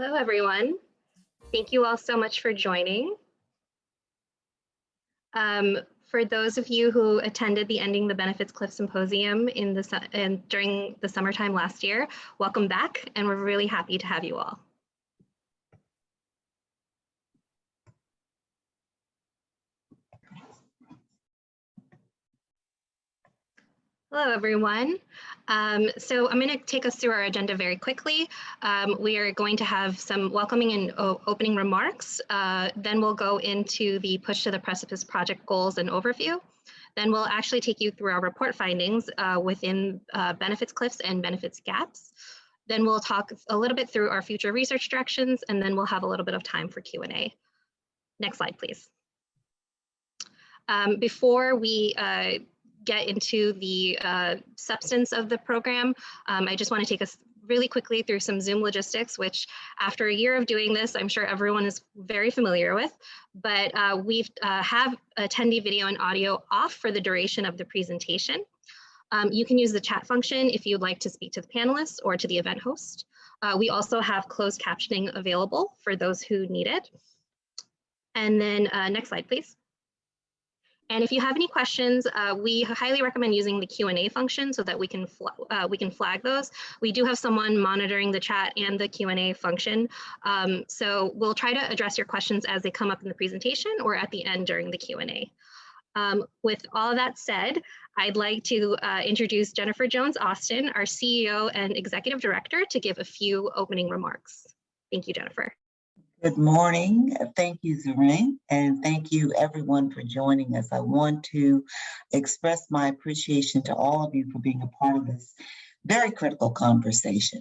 Hello, everyone. Thank you all so much for joining. For those of you who attended the Ending the Benefits Cliff Symposium during the summertime last year, welcome back, and we're really happy to have you all. Hello, everyone. So I'm going to take us through our agenda very quickly. We are going to have some welcoming and opening remarks. Then we'll go into the Push to the Precipice project goals and overview. Then we'll actually take you through our report findings within benefits cliffs and benefits gaps. Then we'll talk a little bit through our future research directions, and then we'll have a little bit of time for Q&A. Next slide, please. Before we get into the substance of the program, I just want to take us really quickly through some Zoom logistics, which after a year of doing this, I'm sure everyone is very familiar with, but we have attendee video and audio off for the duration of the presentation. You can use the chat function if you'd like to speak to the panelists or to the event host. We also have closed captioning available for those who need it. And then next slide, please. And if you have any questions, we highly recommend using the Q&A function so that we can flag those. We do have someone monitoring the chat and the Q&A function. So we'll try to address your questions as they come up in the presentation or at the end during the Q&A. With all of that said, I'd like to introduce Jennifer Jones-Austin, our CEO and Executive Director, to give a few opening remarks. Thank you, Jennifer. Good morning. Thank you, Zareen, and thank you everyone for joining us. I want to express my appreciation to all of you for being a part of this very critical conversation,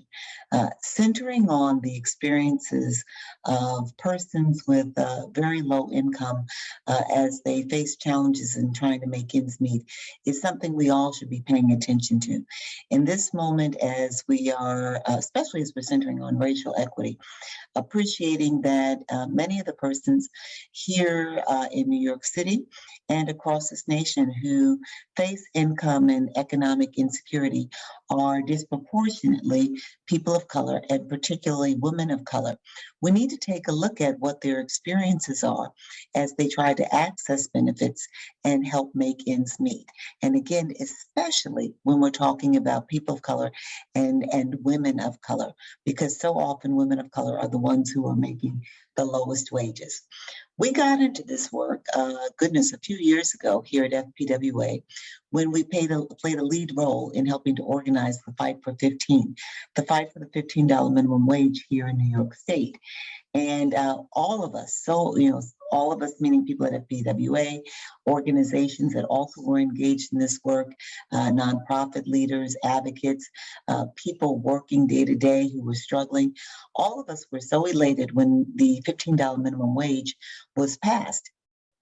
centering on the experiences of persons with very low income as they face challenges in trying to make ends meet is something we all should be paying attention to. In this moment, as we are, especially as we're centering on racial equity, appreciating that many of the persons here in New York City and across this nation who face income and economic insecurity are disproportionately people of color, and particularly women of color. We need to take a look at what their experiences are as they try to access benefits and help make ends meet. And again, especially when we're talking about people of color and women of color, because so often women of color are the ones who are making the lowest wages. We got into this work, goodness, a few years ago here at FPWA, when we played a lead role in helping to organize the fight for the fight for the $15 minimum wage here in New York State. And all of us, all of us meaning people at FPWA, organizations that also were engaged in this work, nonprofit leaders, advocates, people working day to day who were struggling. All of us were so elated when the $15 minimum wage was passed.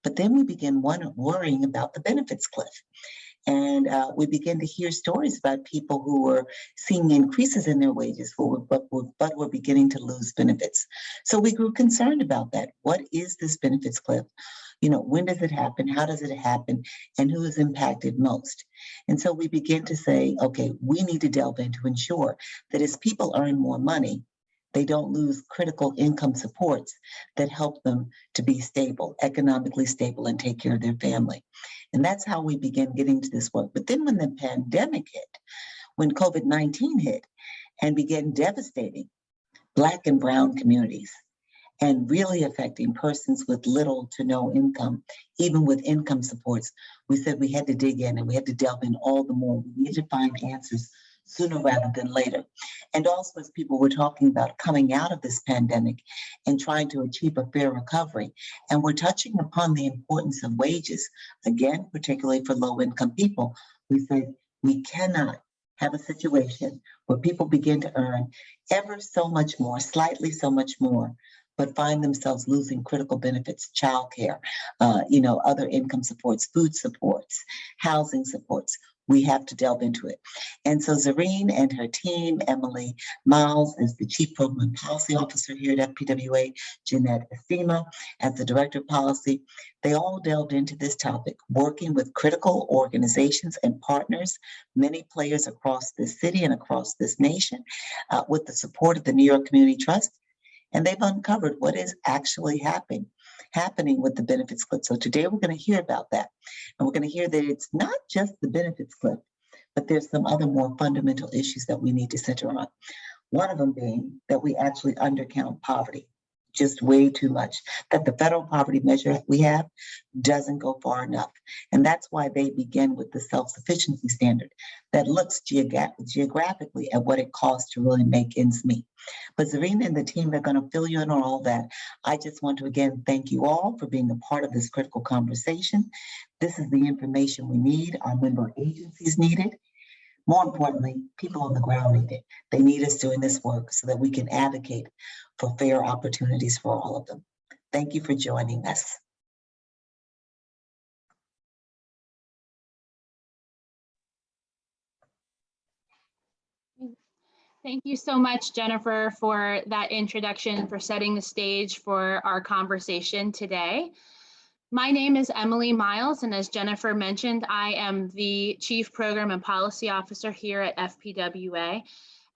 But then we began worrying about the benefits cliff. And we began to hear stories about people who were seeing increases in their wages, but were beginning to lose benefits. So we grew concerned about that. What is this benefits cliff? When does it happen? How does it happen? And who is impacted most? And so we began to say, okay, we need to delve in to ensure that as people earn more money, they don't lose critical income supports that help them to be stable, economically stable, and take care of their family. And that's how we began getting to this work. But then when the pandemic hit, when COVID-19 hit and began devastating Black and Brown communities and really affecting persons with little to no income, even with income supports, we said we had to dig in and we had to delve in all the more. We needed to find answers sooner rather than later. And also, as people were talking about coming out of this pandemic and trying to achieve a fair recovery, and we're touching upon the importance of wages, again, particularly for low-income people, we said we cannot have a situation where people begin to earn ever so much more, slightly so much more, but find themselves losing critical benefits, childcare, other income supports, food supports, housing supports. We have to delve into it. And so Zareen and her team, Emily Miles as the Chief Program and Policy Officer here at FPWA, Jeanette Estima as the Director of Policy, they all delved into this topic, working with critical organizations and partners, many players across this city and across this nation, with the support of the New York Community Trust and they've uncovered what is actually happening with the benefits cliff. So today we're going to hear about that. And we're going to hear that it's not just the benefits cliff, but there's some other more fundamental issues that we need to center on. One of them being that we actually undercount poverty just way too much, that the federal poverty measure we have doesn't go far enough. And that's why they begin with the self-sufficiency standard that looks geographically at what it costs to really make ends meet. But Zarina and the team are going to fill you in on all that. I just want to again thank you all for being a part of this critical conversation. This is the information we need. Our member agencies need it. More importantly, people on the ground need it. They need us doing this work so that we can advocate for fair opportunities for all of them. Thank you for joining us. Thank you so much, Jennifer, for that introduction, for setting the stage for our conversation today. My name is Emily Miles, and as Jennifer mentioned, I am the Chief Program and Policy Officer here at FPWA.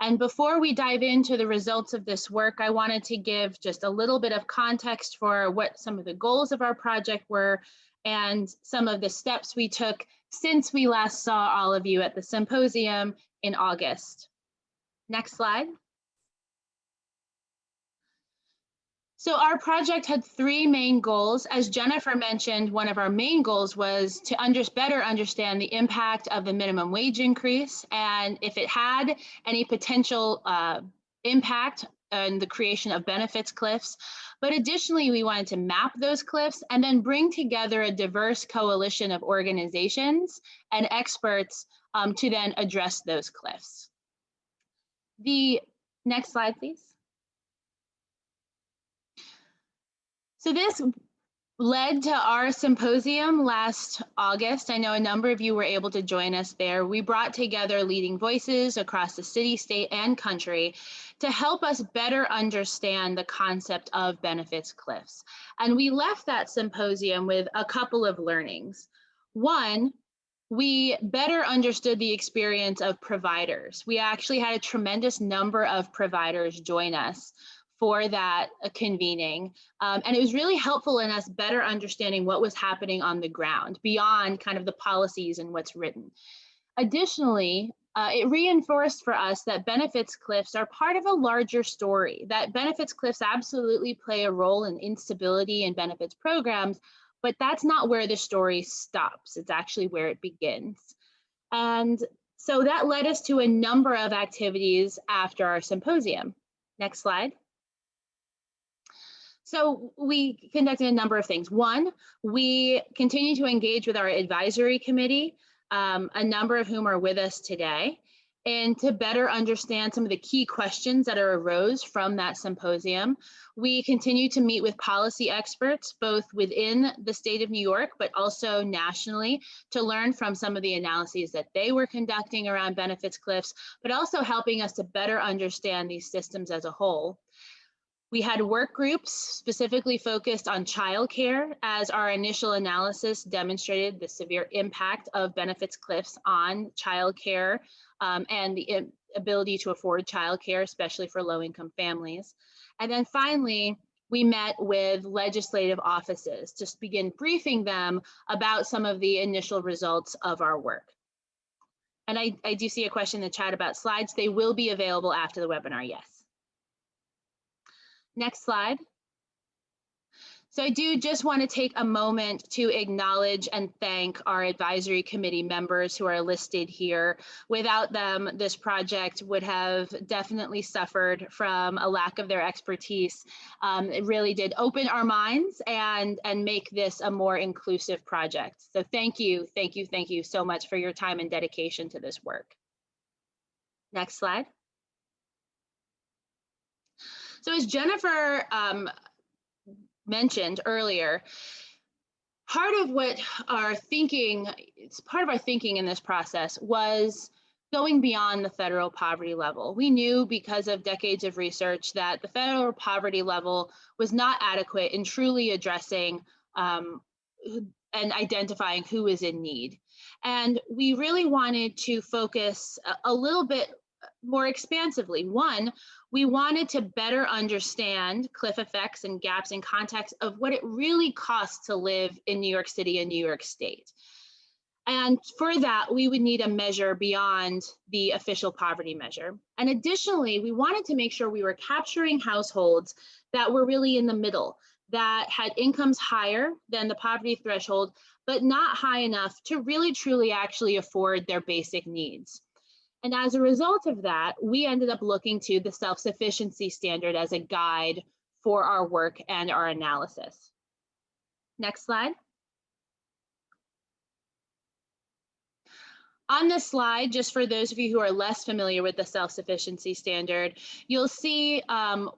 And before we dive into the results of this work, I wanted to give just a little bit of context for what some of the goals of our project were and some of the steps we took since we last saw all of you at the symposium in August. Next slide. So our project had three main goals. As Jennifer mentioned, one of our main goals was to better understand the impact of the minimum wage increase and if it had any potential impact on the creation of benefits cliffs. But additionally, we wanted to map those cliffs and then bring together a diverse coalition of organizations and experts to then address those cliffs. The next slide, please. So this led to our symposium last August. I know a number of you were able to join us there. We brought together leading voices across the city, state, and country to help us better understand the concept of benefits cliffs. And we left that symposium with a couple of learnings. One, we better understood the experience of providers. We actually had a tremendous number of providers join us for that convening. And it was really helpful in us better understanding what was happening on the ground beyond kind of the policies and what's written. Additionally, it reinforced for us that benefits cliffs are part of a larger story, that benefits cliffs absolutely play a role in instability in benefits programs, but that's not where the story stops. It's actually where it begins. And so that led us to a number of activities after our symposium. Next slide. So we conducted a number of things. One, we continue to engage with our advisory committee, a number of whom are with us today, and to better understand some of the key questions that arose from that symposium. We continue to meet with policy experts, both within the state of New York, but also nationally, to learn from some of the analyses that they were conducting around benefits cliffs, but also helping us to better understand these systems as a whole. We had work groups specifically focused on childcare, as our initial analysis demonstrated the severe impact of benefits cliffs on childcare and the ability to afford childcare, especially for low-income families. And then finally, we met with legislative offices to begin briefing them about some of the initial results of our work. And I do see a question in the chat about slides. They will be available after the webinar, yes. Next slide. So I do just want to take a moment to acknowledge and thank our advisory committee members who are listed here. Without them, this project would have definitely suffered from a lack of their expertise. It really did open our minds and make this a more inclusive project. So thank you so much for your time and dedication to this work. Next slide. So as Jennifer mentioned earlier, part of our thinking in this process was going beyond the federal poverty level. We knew because of decades of research that the federal poverty level was not adequate in truly addressing and identifying who is in need. And we really wanted to focus a little bit more expansively. One, we wanted to better understand cliff effects and gaps in context of what it really costs to live in New York City and New York State. And for that, we would need a measure beyond the official poverty measure. And additionally, we wanted to make sure we were capturing households that were really in the middle, that had incomes higher than the poverty threshold, but not high enough to really truly actually afford their basic needs. And as a result of that, we ended up looking to the self-sufficiency standard as a guide for our work and our analysis. Next slide. On this slide, just for those of you who are less familiar with the self-sufficiency standard, you'll see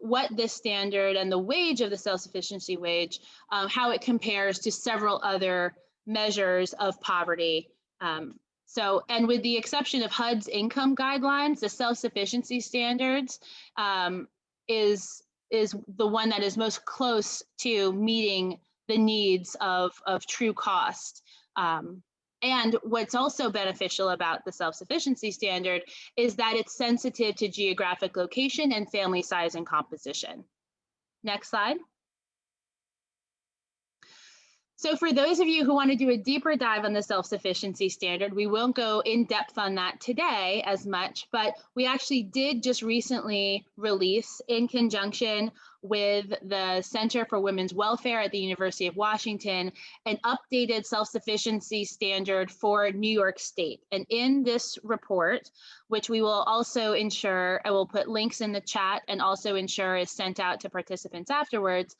what this standard and the wage of the self-sufficiency wage, how it compares to several other measures of poverty. And with the exception of HUD's income guidelines, the self-sufficiency standards is the one that is most close to meeting the needs of true cost. And what's also beneficial about the self-sufficiency standard is that it's sensitive to geographic location and family size and composition. Next slide. So for those of you who want to do a deeper dive on the self-sufficiency standard, we won't go in depth on that today as much, but we actually did just recently release, in conjunction with the Center for Women's Welfare at the University of Washington, an updated self-sufficiency standard for New York State. And in this report, which we will also ensure, I will put links in the chat and also ensure is sent out to participants afterwards.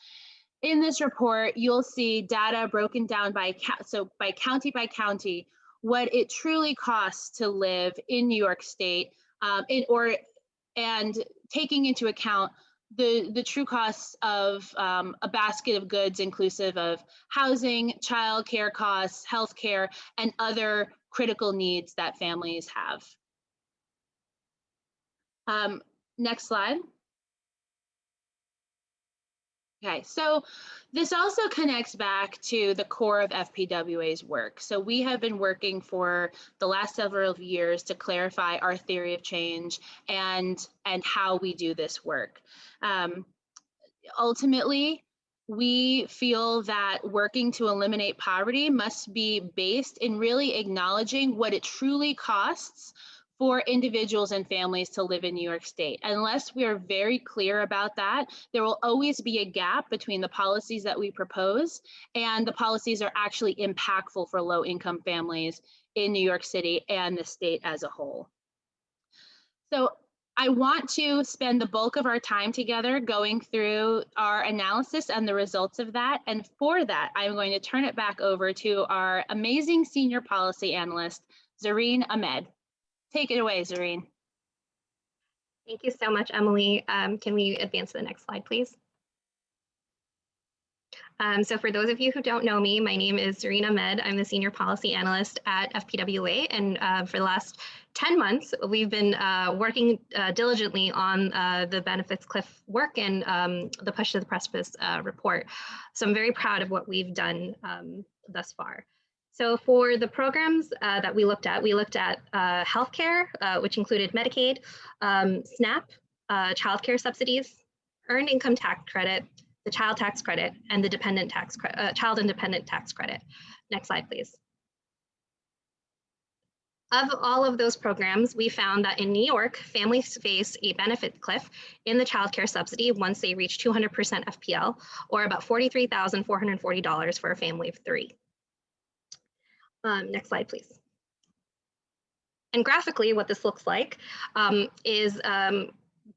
In this report, you'll see data broken down by county by county, what it truly costs to live in New York State, and taking into account the true costs of a basket of goods inclusive of housing, childcare costs, healthcare, and other critical needs that families have. Next slide. Okay, so this also connects back to the core of FPWA's work. So we have been working for the last several years to clarify our theory of change and how we do this work. Ultimately, we feel that working to eliminate poverty must be based in really acknowledging what it truly costs for individuals and families to live in New York State. Unless we are very clear about that, there will always be a gap between the policies that we propose and the policies are actually impactful for low-income families in New York City and the state as a whole. So I want to spend the bulk of our time together going through our analysis and the results of that. And for that, I'm going to turn it back over to our amazing senior policy analyst, Zareen Ahmed. Take it away, Zareen. Thank you so much, Emily. Can we advance to the next slide, please? So for those of you who don't know me, my name is Zareen Ahmed. I'm the Senior Policy Analyst at FPWA, and for the last 10 months, we've been working diligently on the benefits cliff work and the Push to the Precipice report. So I'm very proud of what we've done thus far. So for the programs that we looked at healthcare, which included Medicaid, SNAP, childcare subsidies, earned income tax credit, the child tax credit, and the dependent tax child and dependent tax credit. Next slide, please. Of all of those programs, we found that in New York, families face a benefit cliff in the child care subsidy once they reach 200% FPL, or about $43,440 for a family of 3. Next slide, please. And graphically, what this looks like is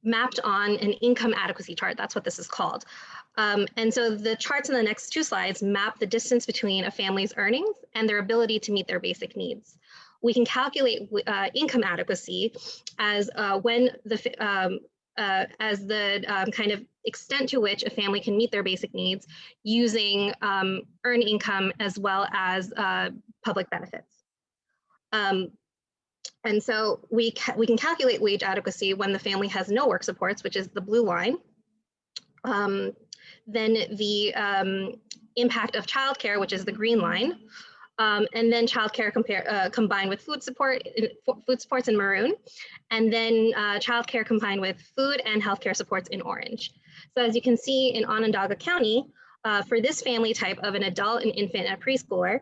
mapped on an income adequacy chart. That's what this is called. And so the charts in the next 2 slides map the distance between a family's earnings and their ability to meet their basic needs. We can calculate income adequacy as when the kind of extent to which a family can meet their basic needs using earned income as well as public benefits. And so we can calculate wage adequacy when the family has no work supports, which is the blue line. Then the impact of childcare, which is the green line, and then childcare combined with food supports in maroon, and then childcare combined with food and healthcare supports in orange. So as you can see in Onondaga County, for this family type of an adult, an infant, and a preschooler,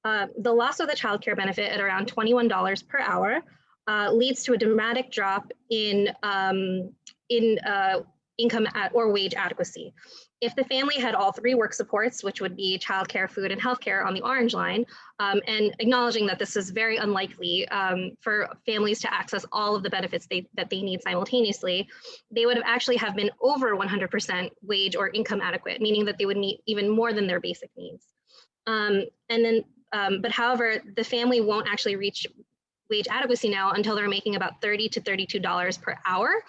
the loss of the childcare benefit at around $21 per hour leads to a dramatic drop in income or wage adequacy. If the family had all three work supports, which would be childcare, food, and healthcare on the orange line, and acknowledging that this is very unlikely for families to access all of the benefits that they need simultaneously, they would have actually have been over 100% wage or income adequate, meaning that they would need even more than their basic needs. But however, the family won't actually reach wage adequacy now until they're making about $30 to $32 per hour,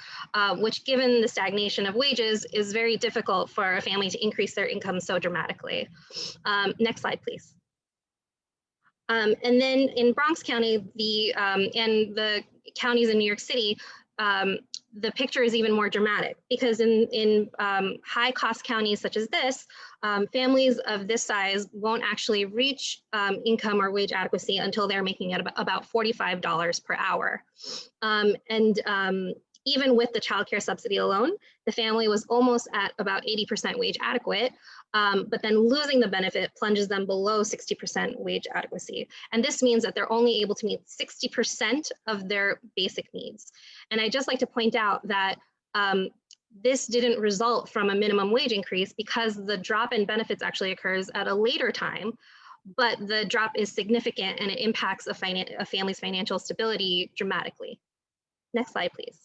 which given the stagnation of wages is very difficult for a family to increase their income so dramatically. Next slide, please. And then in Bronx County, and the counties in New York City, the picture is even more dramatic because in high cost counties such as this, families of this size won't actually reach income or wage adequacy until they're making it about $45 per hour. Even with the childcare subsidy alone, the family was almost at about 80% wage adequate, but then losing the benefit plunges them below 60% wage adequacy. And this means that they're only able to meet 60% of their basic needs. And I'd just like to point out that this didn't result from a minimum wage increase because the drop in benefits actually occurs at a later time, but the drop is significant and it impacts a family's financial stability dramatically. Next slide, please.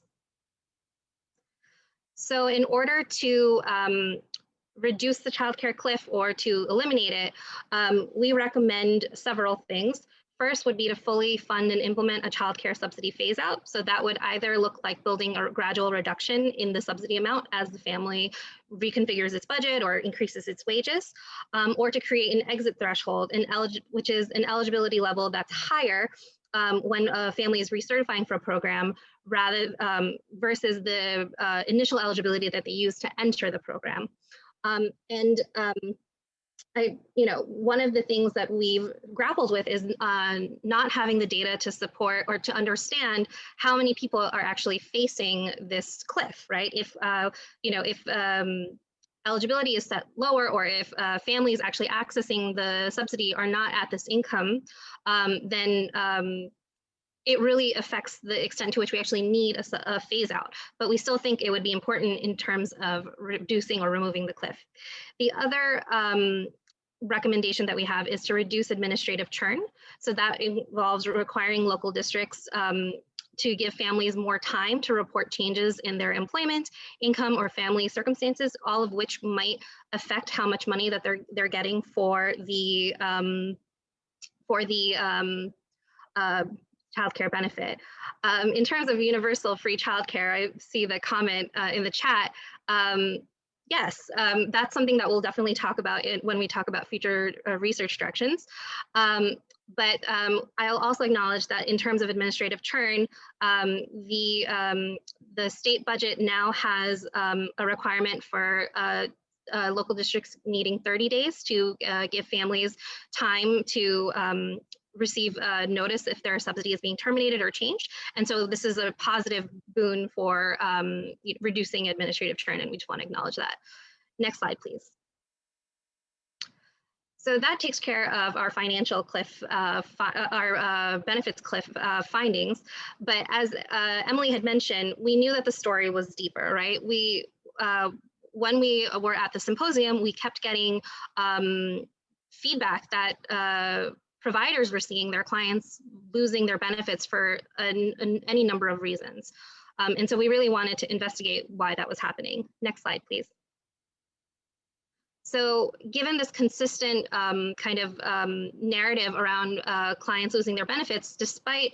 So in order to reduce the childcare cliff or to eliminate it, we recommend several things. First would be to fully fund and implement a childcare subsidy phase out. So that would either look like building a gradual reduction in the subsidy amount as the family reconfigures its budget or increases its wages, or to create an exit threshold, which is an eligibility level that's higher when a family is recertifying for a program versus the initial eligibility that they use to enter the program. One of the things that we've grappled with is not having the data to support or to understand how many people are actually facing this cliff, right? If eligibility is set lower, or if families actually accessing the subsidy are not at this income, then it really affects the extent to which we actually need a phase out, but we still think it would be important in terms of reducing or removing the cliff. The other recommendation that we have is to reduce administrative churn. So that involves requiring local districts to give families more time to report changes in their employment, income, or family circumstances, all of which might affect how much money that they're getting for the childcare benefit. In terms of universal free childcare, I see the comment in the chat. Yes, that's something that we'll definitely talk about when we talk about future research directions. But I'll also acknowledge that in terms of administrative churn, the state budget now has a requirement for local districts needing 30 days to give families time to receive notice if their subsidy is being terminated or changed. And so this is a positive boon for reducing administrative churn, and we just want to acknowledge that. Next slide, please. So that takes care of our financial cliff, our benefits cliff findings. But as Emily had mentioned, we knew that the story was deeper, right? When we were at the symposium, we kept getting feedback that providers were seeing their clients losing their benefits for any number of reasons. And so we really wanted to investigate why that was happening. Next slide, please. So given this consistent narrative around clients losing their benefits, despite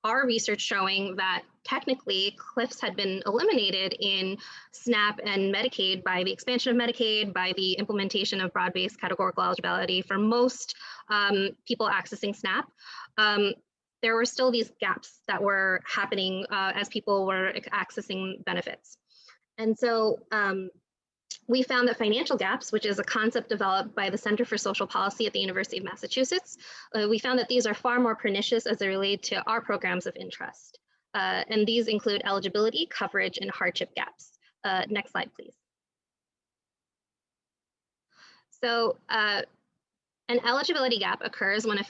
our research showing that technically cliffs had been eliminated in SNAP and Medicaid by the expansion of Medicaid, by the implementation of broad-based categorical eligibility for most people accessing SNAP, there were still these gaps that were happening as people were accessing benefits. And so We found that financial gaps, which is a concept developed by the Center for Social Policy at the University of Massachusetts, we found that these are far more pernicious as they relate to our programs of interest. And these include eligibility, coverage, and hardship gaps. Next slide, please. So an eligibility gap occurs when a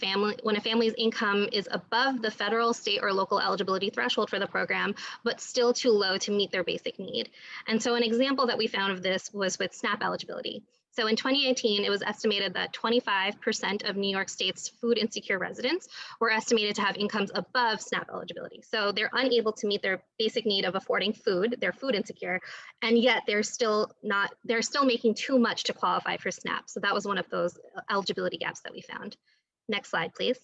family's income is above the federal, state, or local eligibility threshold for the program, but still too low to meet their basic need. And so an example that we found of this was with SNAP eligibility. So in 2018, it was estimated that 25% of New York State's food insecure residents were estimated to have incomes above SNAP eligibility. So they're unable to meet their basic need of affording food, they're food insecure, and yet they're still making too much to qualify for SNAP. So that was one of those eligibility gaps that we found. Next slide, please.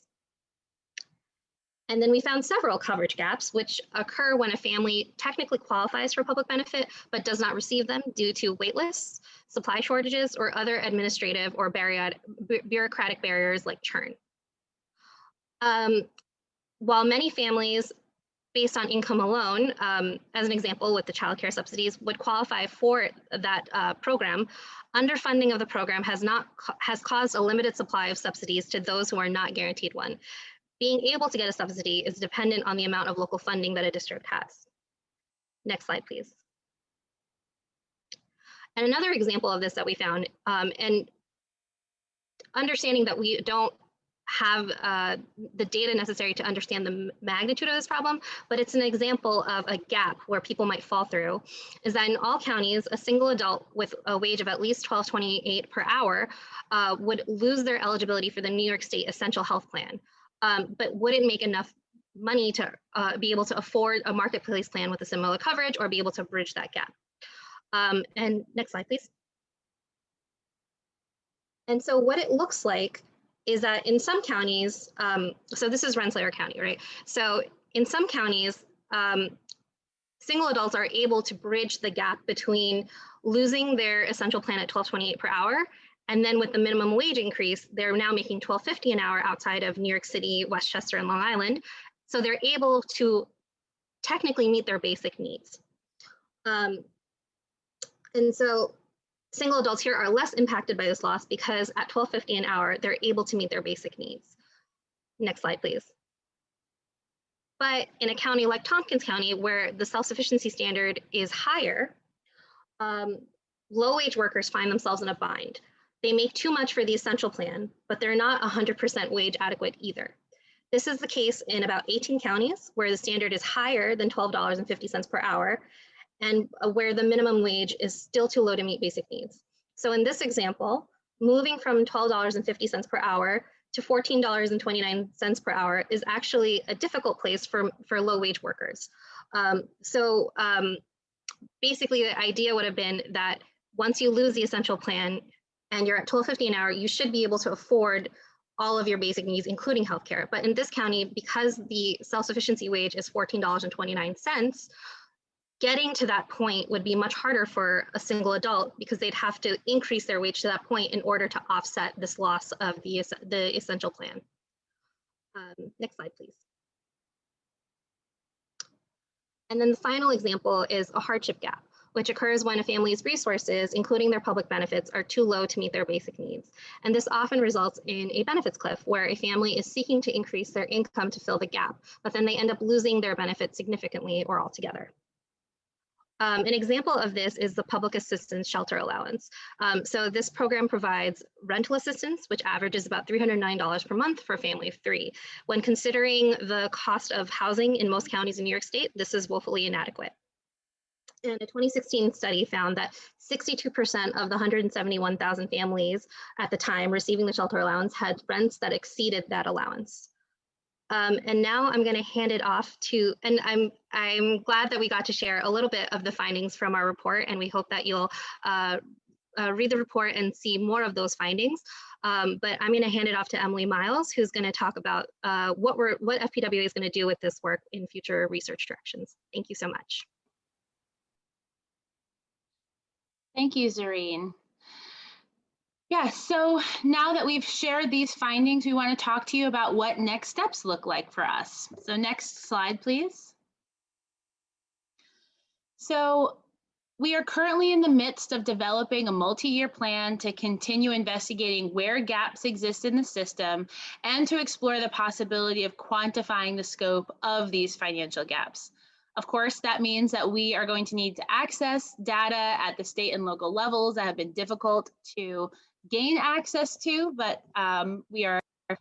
And then we found several coverage gaps, which occur when a family technically qualifies for public benefit, but does not receive them due to wait lists, supply shortages, or other administrative or bureaucratic barriers like churn. While many families based on income alone, as an example with the child care subsidies, would qualify for that program, underfunding of the program has caused a limited supply of subsidies to those who are not guaranteed one. Being able to get a subsidy is dependent on the amount of local funding that a district has. Next slide, please. And another example of this that we found, and understanding that we don't have the data necessary to understand the magnitude of this problem, but it's an example of a gap where people might fall through, is that in all counties, a single adult with a wage of at least $12.28 per hour would lose their eligibility for the New York State Essential Health Plan, but wouldn't make enough money to be able to afford a marketplace plan with a similar coverage or be able to bridge that gap. And next slide, please. And so what it looks like is that in some counties, so this is Rensselaer County, right? So in some counties, single adults are able to bridge the gap between losing their essential plan at $12.28 per hour, and then with the minimum wage increase, they're now making $12.50 an hour outside of New York City, Westchester, and Long Island. So they're able to technically meet their basic needs. And so single adults here are less impacted by this loss because at $12.50 an hour, they're able to meet their basic needs. Next slide, please. But in a county like Tompkins County, where the self-sufficiency standard is higher, low-wage workers find themselves in a bind. They make too much for the essential plan, but they're not 100% wage adequate either. This is the case in about 18 counties where the standard is higher than $12.50 per hour, and where the minimum wage is still too low to meet basic needs. So in this example, moving from $12.50 per hour to $14.29 per hour is actually a difficult place for low wage workers. Basically the idea would have been that once you lose the essential plan and you're at $12.50 an hour, you should be able to afford all of your basic needs, including healthcare. But in this county, because the self-sufficiency wage is $14.29, getting to that point would be much harder for a single adult because they'd have to increase their wage to that point in order to offset this loss of the essential plan. Next slide, please. And then the final example is a hardship gap, which occurs when a family's resources, including their public benefits, are too low to meet their basic needs. And this often results in a benefits cliff, where a family is seeking to increase their income to fill the gap, but then they end up losing their benefits significantly or altogether. An example of this is the Public Assistance Shelter Allowance. So this program provides rental assistance, which averages about $309 per month for a family of 3. When considering the cost of housing in most counties in New York State, this is woefully inadequate. And a 2016 study found that 62% of the 171,000 families at the time receiving the shelter allowance had rents that exceeded that allowance. And now I'm going to hand it off to, and I'm glad that we got to share a little bit of the findings from our report, and we hope that you'll read the report and see more of those findings. But I'm going to hand it off to Emily Miles, who's going to talk about what FPWA is going to do with this work in future research directions. Thank you so much. Thank you, Zareen. Yeah, so now that we've shared these findings, we want to talk to you about what next steps look like for us. So next slide, please. So We are currently in the midst of developing a multi-year plan to continue investigating where gaps exist in the system and to explore the possibility of quantifying the scope of these financial gaps. Of course, that means that we are going to need to access data at the state and local levels that have been difficult to gain access to, but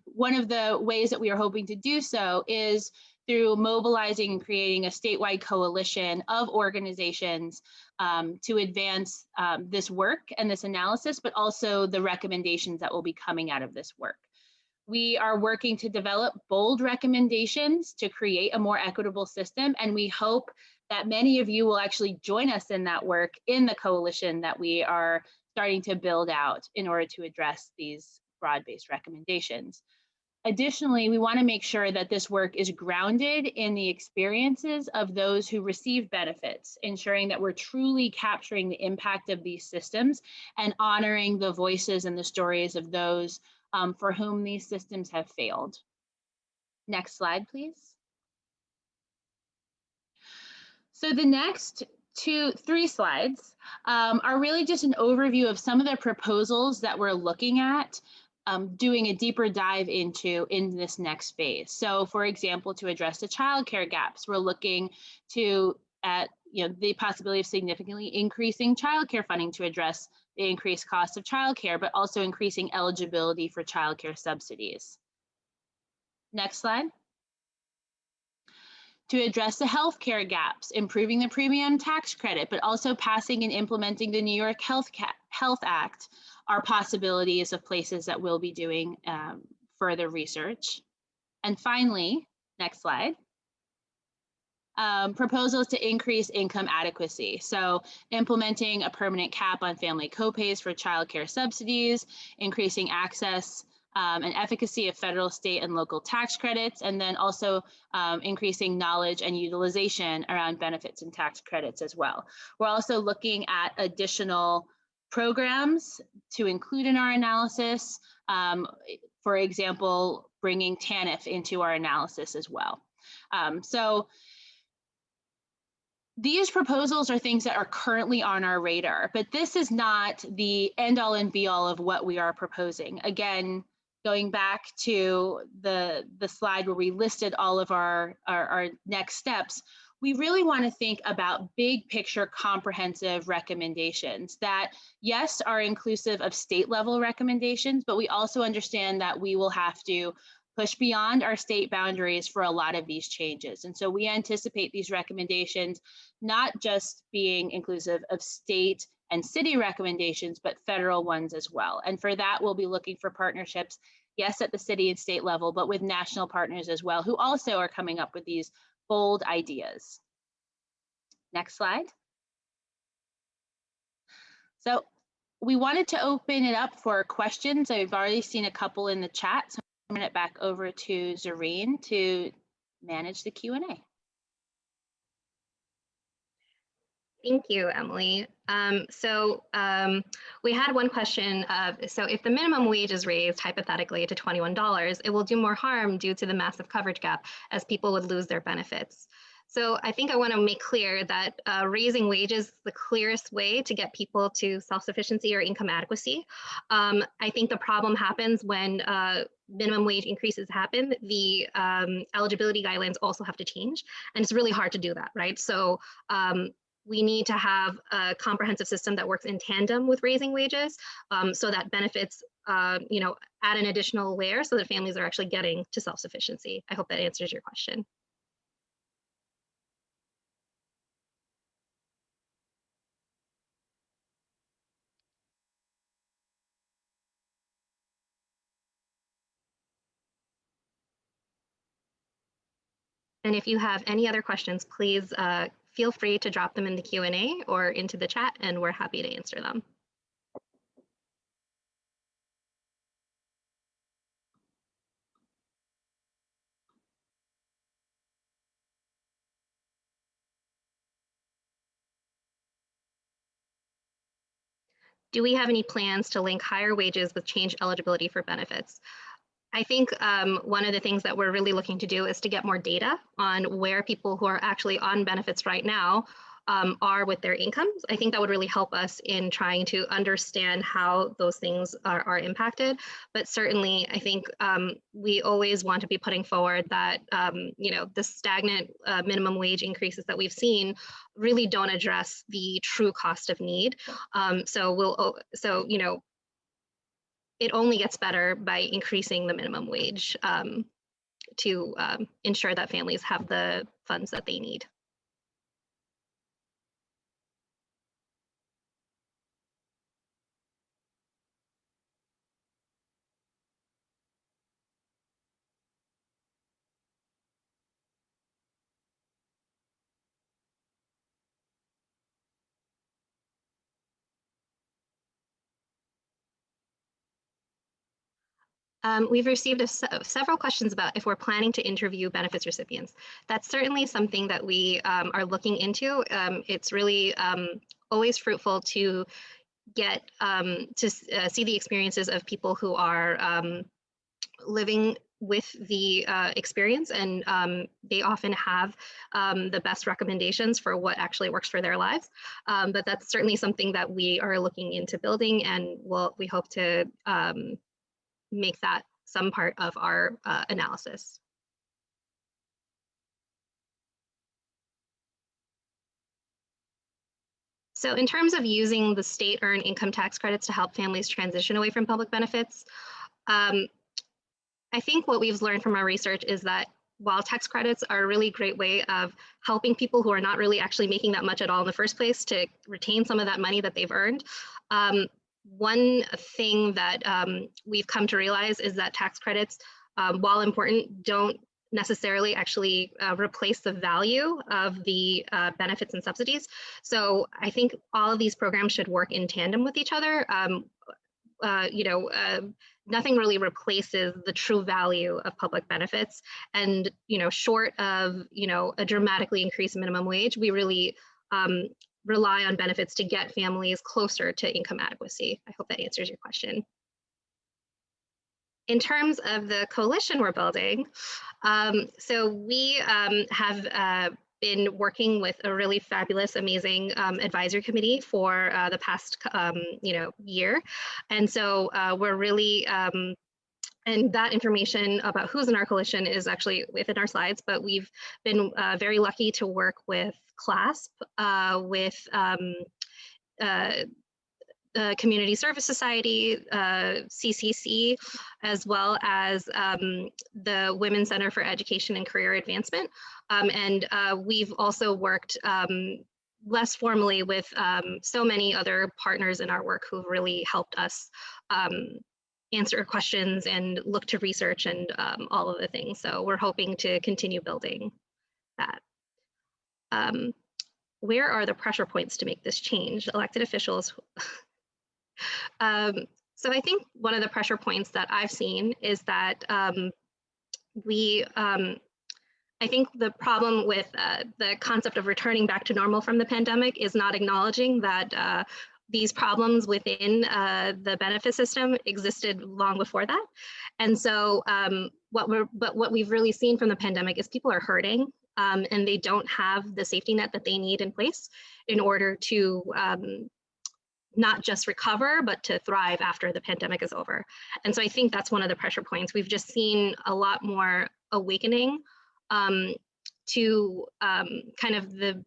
one of the ways that we are hoping to do so is through mobilizing and creating a statewide coalition of organizations to advance this work and this analysis, but also the recommendations that will be coming out of this work. We are working to develop bold recommendations to create a more equitable system, and we hope that many of you will actually join us in that work in the coalition that we are starting to build out in order to address these broad-based recommendations. Additionally, we want to make sure that this work is grounded in the experiences of those who receive benefits, ensuring that we're truly capturing the impact of these systems and honoring the voices and the stories of those for whom these systems have failed. Next slide, please. So the next 3 slides are really just an overview of some of the proposals that we're looking at doing a deeper dive into in this next phase. So for example, to address the childcare gaps, we're looking at the possibility of significantly increasing childcare funding to address the increased cost of childcare, but also increasing eligibility for childcare subsidies. Next slide. To address the healthcare gaps, improving the premium tax credit, but also passing and implementing the New York Health Act are possibilities of places that we'll be doing further research. And finally, next slide, proposals to increase income adequacy. So implementing a permanent cap on family copays for childcare subsidies, increasing access and efficacy of federal, state, and local tax credits, and then also increasing knowledge and utilization around benefits and tax credits as well. We're also looking at additional programs to include in our analysis. For example, bringing TANF into our analysis as well. So these proposals are things that are currently on our radar, but this is not the end all and be all of what we are proposing. Again, going back to the slide where we listed all of our next steps, we really want to think about big picture comprehensive recommendations that, yes, are inclusive of state level recommendations, but we also understand that we will have to push beyond our state boundaries for a lot of these changes. And so we anticipate these recommendations not just being inclusive of state and city recommendations, but federal ones as well. And for that, we'll be looking for partnerships, yes, at the city and state level, but with national partners as well, who also are coming up with these bold ideas. Next slide. So we wanted to open it up for questions. I've already seen a couple in the chat, so I'm going to back over to Zareen to manage the Q&A. Thank you, Emily. We had one question of, so if the minimum wage is raised hypothetically to $21, it will do more harm due to the massive coverage gap as people would lose their benefits. So I think I want to make clear that raising wages is the clearest way to get people to self-sufficiency or income adequacy. I think the problem happens when minimum wage increases happen. The eligibility guidelines also have to change, and it's really hard to do that, right? So we need to have a comprehensive system that works in tandem with raising wages, so that benefits, add an additional layer so that families are actually getting to self-sufficiency. I hope that answers your question. And if you have any other questions, please feel free to drop them in the Q&A or into the chat, and we're happy to answer them. Do we have any plans to link higher wages with changed eligibility for benefits? I think one of the things that we're really looking to do is to get more data on where people who are actually on benefits right now are with their incomes. I think that would really help us in trying to understand how those things are impacted. But certainly, I think we always want to be putting forward that the stagnant minimum wage increases that we've seen really don't address the true cost of need. It only gets better by increasing the minimum wage to ensure that families have the funds that they need. We've received several questions about if we're planning to interview benefits recipients. That's certainly something that we are looking into. It's really always fruitful to get to see the experiences of people who are living with the experience, and they often have the best recommendations for what actually works for their lives. But that's certainly something that we are looking into building, and we hope to make that some part of our analysis. So in terms of using the state earned income tax credits to help families transition away from public benefits, I think what we've learned from our research is that while tax credits are a really great way of helping people who are not really actually making that much at all in the first place to retain some of that money that they've earned, one thing that we've come to realize is that tax credits, while important, don't necessarily actually replace the value of the benefits and subsidies. So I think all of these programs should work in tandem with each other. Nothing really replaces the true value of public benefits. And, short of, a dramatically increased minimum wage, we really rely on benefits to get families closer to income adequacy. I hope that answers your question. In terms of the coalition we're building, so we have been working with a really fabulous, amazing advisory committee for the past year. And so we're really, and that information about who's in our coalition is actually within our slides, but we've been very lucky to work with CLASP, with the Community Service Society, CCC, as well as the Women's Center for Education and Career Advancement. And we've also worked less formally with so many other partners in our work who've really helped us answer questions and look to research and all of the things. So we're hoping to continue building that. Where are the pressure points to make this change? Elected officials. So I think one of the pressure points that I've seen is that I think the problem with the concept of returning back to normal from the pandemic is not acknowledging that these problems within the benefit system existed long before that. And so what we've really seen from the pandemic is people are hurting and they don't have the safety net that they need in place in order to not just recover, but to thrive after the pandemic is over. And so I think that's one of the pressure points. We've just seen a lot more awakening to kind of the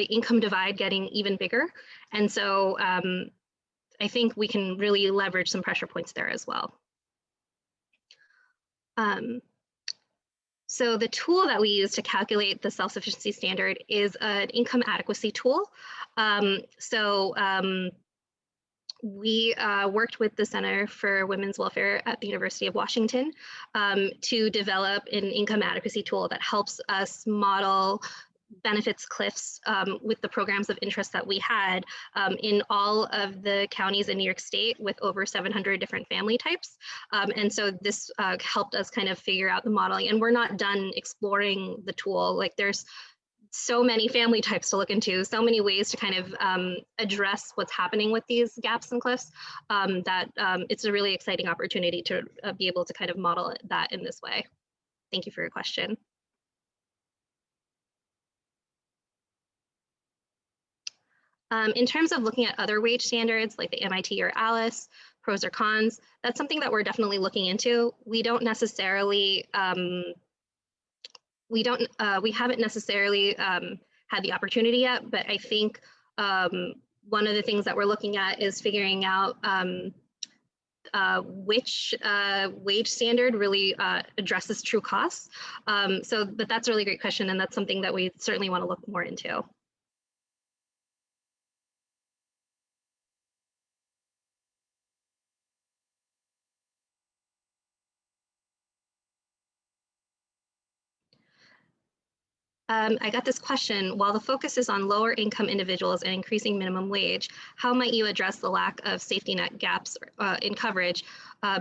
income divide getting even bigger. And so I think we can really leverage some pressure points there as well. So the tool that we use to calculate the self-sufficiency standard is an income adequacy tool. We worked with the Center for Women's Welfare at the University of Washington to develop an income adequacy tool that helps us model benefits cliffs with the programs of interest that we had in all of the counties in New York State with over 700 different family types. And so this helped us kind of figure out the modeling, and we're not done exploring the tool. Like there's so many family types to look into, so many ways to kind of address what's happening with these gaps and cliffs that it's a really exciting opportunity to be able to kind of model that in this way. Thank you for your question. In terms of looking at other wage standards like the MIT or ALICE, pros or cons, that's something that we're definitely looking into. We don't necessarily, we haven't necessarily had the opportunity yet, but I think one of the things that we're looking at is figuring out which wage standard really addresses true costs. But that's a really great question, and that's something that we certainly want to look more into. I got this question, while the focus is on lower income individuals and increasing minimum wage, how might you address the lack of safety net gaps in coverage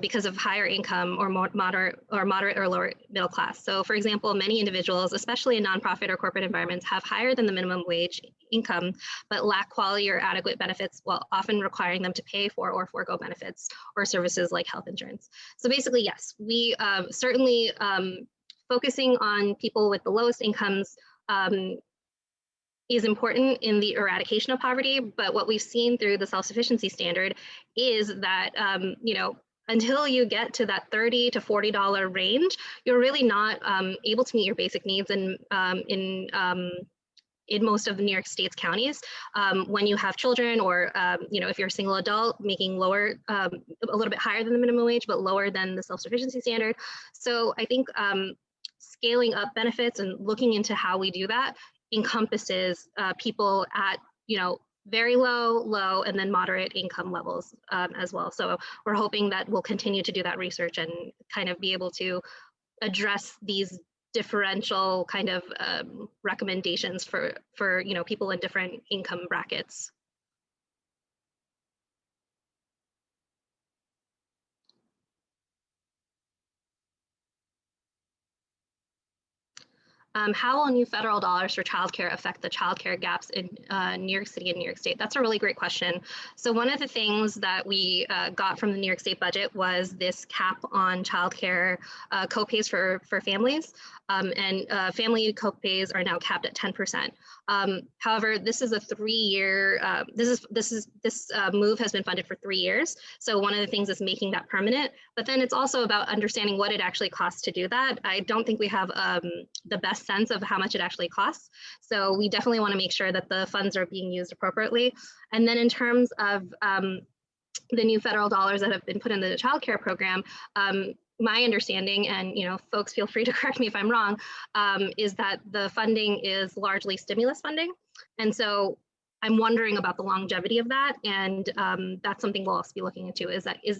because of higher income or moderate or lower middle class? So for example, many individuals, especially in nonprofit or corporate environments, have higher than the minimum wage income, but lack quality or adequate benefits, while often requiring them to pay for or forego benefits or services like health insurance. So basically, yes, we certainly focusing on people with the lowest incomes is important in the eradication of poverty, but what we've seen through the self-sufficiency standard is that, you know, until you get to that $30 to $40 range, you're really not able to meet your basic needs in most of the New York State's counties. When you have children, or you know, if you're a single adult, making lower, a little bit higher than the minimum wage, but lower than the self-sufficiency standard. So I think scaling up benefits and looking into how we do that encompasses people at, you know, very low, and then moderate income levels as well. So we're hoping that we'll continue to do that research and kind of be able to address these differential kind of recommendations for you know, people in different income brackets. How will new federal dollars for childcare affect the childcare gaps in New York City and New York State? That's a really great question. So one of the things that we got from the New York State budget was this cap on childcare copays for families, and family copays are now capped at 10%. However, this is a 3-year. This move has been funded for 3 years. So one of the things is making that permanent. But then it's also about understanding what it actually costs to do that. I don't think we have the best sense of how much it actually costs. So we definitely want to make sure that the funds are being used appropriately. And then in terms of the new federal dollars that have been put in the child care program, my understanding, and you know, folks feel free to correct me if I'm wrong, is that the funding is largely stimulus funding. And so I'm wondering about the longevity of that, and that's something we'll also be looking into,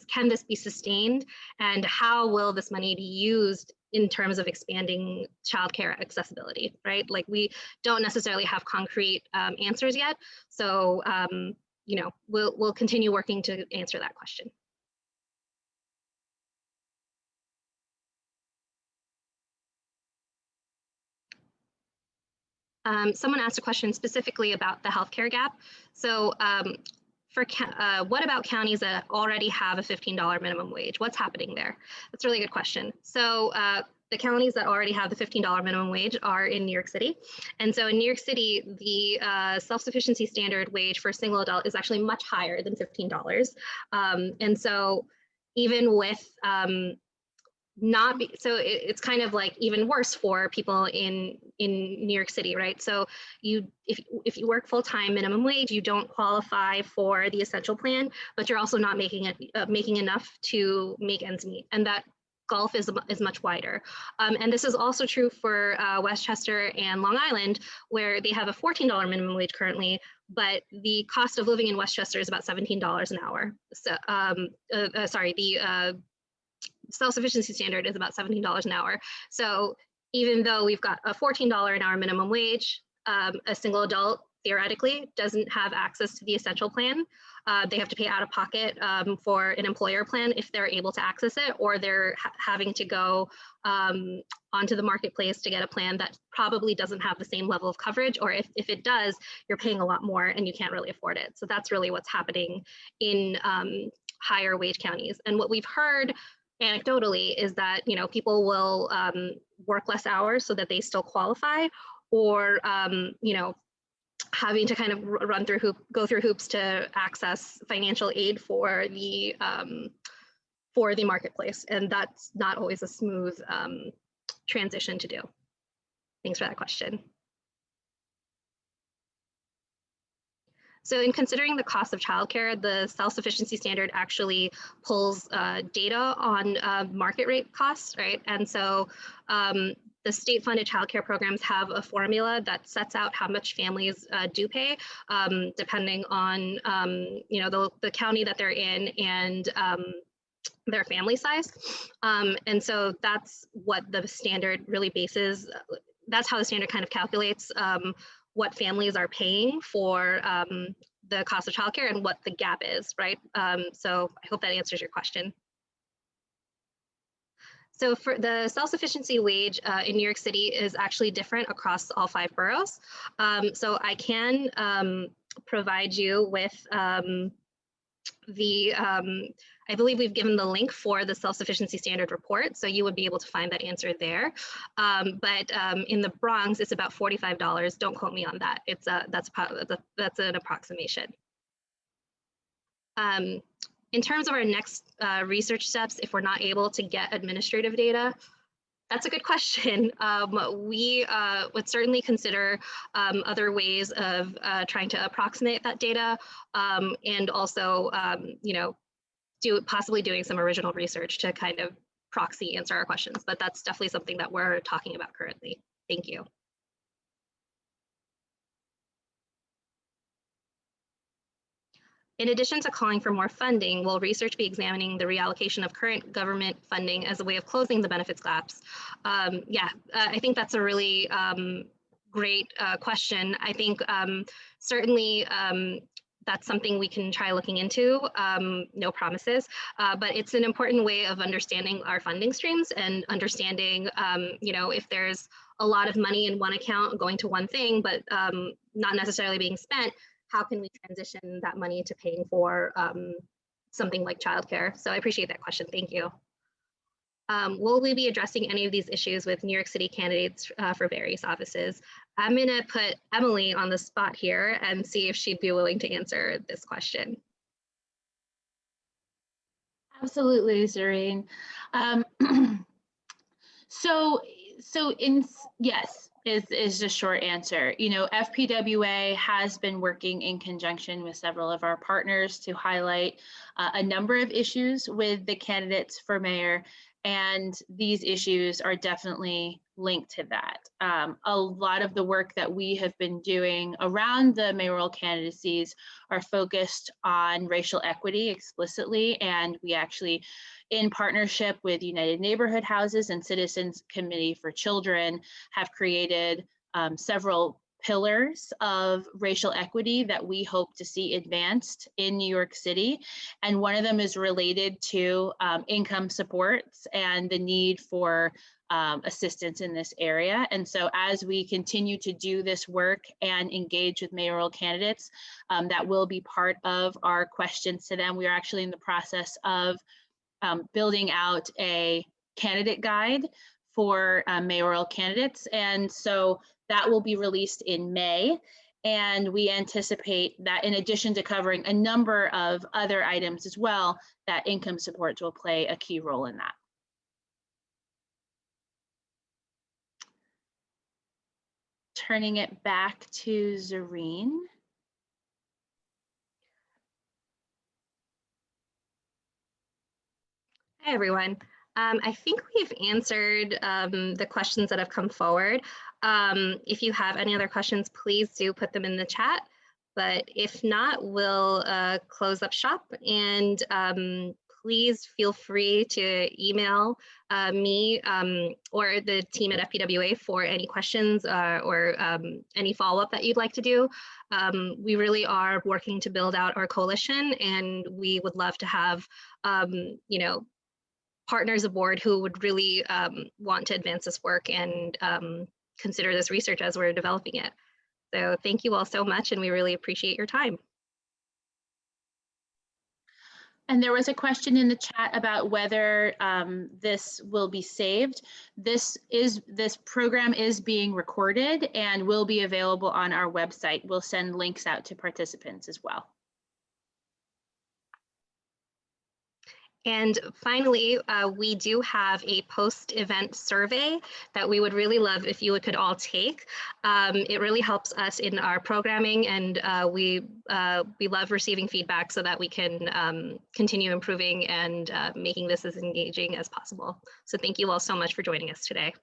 can this be sustained, and how will this money be used in terms of expanding childcare accessibility, right? Like, we don't necessarily have concrete answers yet. So, you know, we'll continue working to answer that question. Someone asked a question specifically about the healthcare gap. So what about counties that already have a $15 minimum wage? What's happening there? That's a really good question. So the counties that already have the $15 minimum wage are in New York City. And so in New York City, the self-sufficiency standard wage for a single adult is actually much higher than $15. And so even with it's kind of like even worse for people in New York City, right? So if you work full-time minimum wage, you don't qualify for the essential plan, but you're also not making enough to make ends meet, and that gulf is much wider. And this is also true for Westchester and Long Island, where they have a $14 minimum wage currently, but the cost of living in Westchester is about $17 an hour. So the self-sufficiency standard is about $17 an hour. So even though we've got a $14 an hour minimum wage, a single adult theoretically doesn't have access to the essential plan. They have to pay out of pocket for an employer plan if they're able to access it, or they're having to go onto the marketplace to get a plan that probably doesn't have the same level of coverage, or if it does, you're paying a lot more and you can't really afford it. So that's really what's happening in higher wage counties. And what we've heard anecdotally is that, you know, people will work less hours so that they still qualify, or you know, having to kind of go through hoops to access financial aid for the marketplace, and that's not always a smooth transition to do. Thanks for that question. So in considering the cost of childcare, the self-sufficiency standard actually pulls data on market rate costs, right? And so the state-funded childcare programs have a formula that sets out how much families do pay, depending on the county that they're in and their family size. And so that's what the standard really bases. That's how the standard kind of calculates what families are paying for the cost of childcare and what the gap is, right? So I hope that answers your question. So for the self-sufficiency wage in New York City is actually different across all 5 boroughs. So I can provide you with I believe we've given the link for the self-sufficiency standard report, so you would be able to find that answer there. But in the Bronx, it's about $45. Don't quote me on that. It's that's an approximation. In terms of our next research steps, if we're not able to get administrative data, that's a good question. We would certainly consider other ways of trying to approximate that data, and also, possibly doing some original research to kind of proxy answer our questions. But that's definitely something that we're talking about currently. Thank you. In addition to calling for more funding, will research be examining the reallocation of current government funding as a way of closing the benefits gaps? I think that's a really great question. I think certainly that's something we can try looking into, no promises, but it's an important way of understanding our funding streams and understanding, if there's a lot of money in one account going to one thing, but not necessarily being spent, how can we transition that money to paying for something like childcare? So I appreciate that question. Thank you. Will we be addressing any of these issues with New York City candidates for various offices? I'm going to put Emily on the spot here and see if she'd be willing to answer this question. Absolutely, Zareen. Yes is the short answer. FPWA has been working in conjunction with several of our partners to highlight a number of issues with the candidates for mayor, and these issues are definitely linked to that. A lot of the work that we have been doing around the mayoral candidacies are focused on racial equity explicitly, and we actually, in partnership with United Neighborhood Houses and Citizens Committee for Children, have created several pillars of racial equity that we hope to see advanced in New York City. And one of them is related to income supports and the need for assistance in this area. And so as we continue to do this work and engage with mayoral candidates, that will be part of our questions to them. We are actually in the process of building out a candidate guide for mayoral candidates. And so that will be released in May. And we anticipate that in addition to covering a number of other items as well, that income supports will play a key role in that. Turning it back to Zareen. Hi, everyone. I think we've answered the questions that have come forward. If you have any other questions, please do put them in the chat. But if not, we'll close up shop, and please feel free to email me or the team at FPWA for any questions or any follow-up that you'd like to do. We really are working to build out our coalition, and we would love to have partners aboard who would really want to advance this work and consider this research as we're developing it. So thank you all so much, and we really appreciate your time. And there was a question in the chat about whether this will be saved. This program is being recorded and will be available on our website. We'll send links out to participants as well. And finally, we do have a post-event survey that we would really love if you could all take. It really helps us in our programming, and we love receiving feedback so that we can continue improving and making this as engaging as possible. So thank you all so much for joining us today.